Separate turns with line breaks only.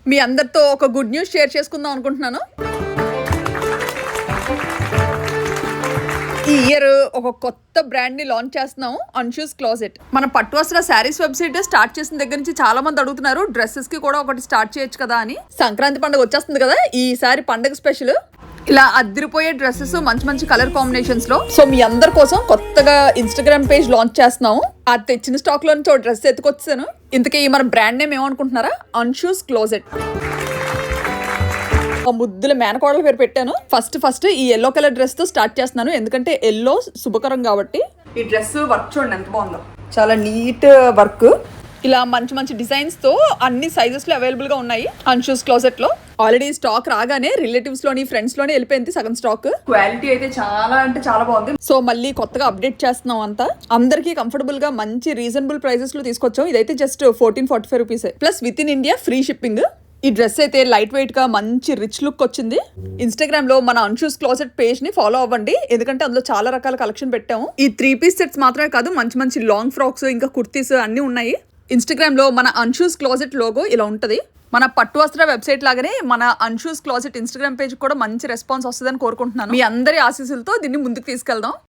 మీ అందరితో ఒక good news share చేసుకుందాం అనుకుంటున్నాను. ఈ ఇయర్ ఒక కొత్త బ్రాండ్ ని లాంచ్ చేస్తున్నాం, అన్షూస్ క్లాజెట్. మన పట్టు వస్త్ర శారీస్ వెబ్సైట్ స్టార్ట్ చేసిన దగ్గర నుంచి చాలా మంది అడుగుతున్నారు డ్రెస్సెస్ కి కూడా ఒకటి స్టార్ట్ చేయొచ్చు కదా అని. సంక్రాంతి పండుగ వచ్చేస్తుంది కదా, ఈసారి పండుగ స్పెషల్ ఇలా అద్దరిపోయే డ్రెస్సెస్ మంచి మంచి కలర్ కాంబినేషన్స్ లో. సో మీ అందరి కోసం కొత్తగా ఇన్స్టాగ్రామ్ పేజ్ లాంచ్ చేస్తున్నాము. అది తెచ్చిన స్టాక్ లో నుంచి డ్రెస్ ఎత్తుకొచ్చాను. ఇంతకీ మన బ్రాండ్ నేమ్ ఏమనుకుంటున్నారా? అన్షూస్ క్లాజెట్. ముద్దుల మేనకోడల పేరు పెట్టాను. ఫస్ట్ ఈ ఎల్లో కలర్ డ్రెస్ తో స్టార్ట్ చేస్తున్నాను, ఎందుకంటే ఎల్లో శుభకరం కాబట్టి. ఈ డ్రెస్ వర్క్ చూడండి ఎంత బాగుందో, చాలా నీట్ వర్క్. ఇలా మంచి మంచి డిజైన్స్ తో అన్ని సైజెస్ లో అవైలబుల్ గా ఉన్నాయి అన్షూస్ క్లాజెట్ లో. ఆల్రెడీ స్టాక్ రాగానే రిలేటివ్స్ లోని ఫ్రెండ్స్ లోని వెళ్ళిపోయింది సగం స్టాక్. క్వాలిటీ అయితే చాలా అంటే చాలా బాగుంది. సో మళ్ళీ కొత్తగా అప్డేట్ చేస్తున్నాం అంతా. అందరికీ కంఫర్టబుల్ గా మంచి రీజనబుల్ ప్రైజెస్ లో తీసుకొచ్చాం. ఇదైతే just 1445 rupees plus with in India free shipping. ఈ డ్రెస్ అయితే లైట్ వెయిట్ గా మంచి రిచ్ లుక్ వచ్చింది. ఇన్స్టాగ్రామ్ లో మన అన్షూస్ క్లాజెట్ పేజ్ ని ఫాలో అవ్వండి, ఎందుకంటే అందులో చాలా రకాల కలెక్షన్ పెట్టాము. ఈ 3 పీస్ సెట్స్ మాత్రమే కాదు, మంచి మంచి లాంగ్ ఫ్రాక్స్ ఇంకా కుర్తీస్ అన్ని ఉన్నాయి. ఇన్స్టాగ్రామ్ లో మన అన్షూస్ క్లాజెట్ లోగో ఇలా ఉంటది. మన పట్టు వస్త్ర వెబ్సైట్ లాగానే మన అన్షూస్ క్లాజెట్ ఇన్స్టాగ్రామ్ పేజ్ కూడా మంచి రెస్పాన్స్ వస్తుందని కోరుకుంటున్నాను. మీ అందరి ఆశీస్సులతో దీన్ని ముందుకు తీసుకెళ్దాం.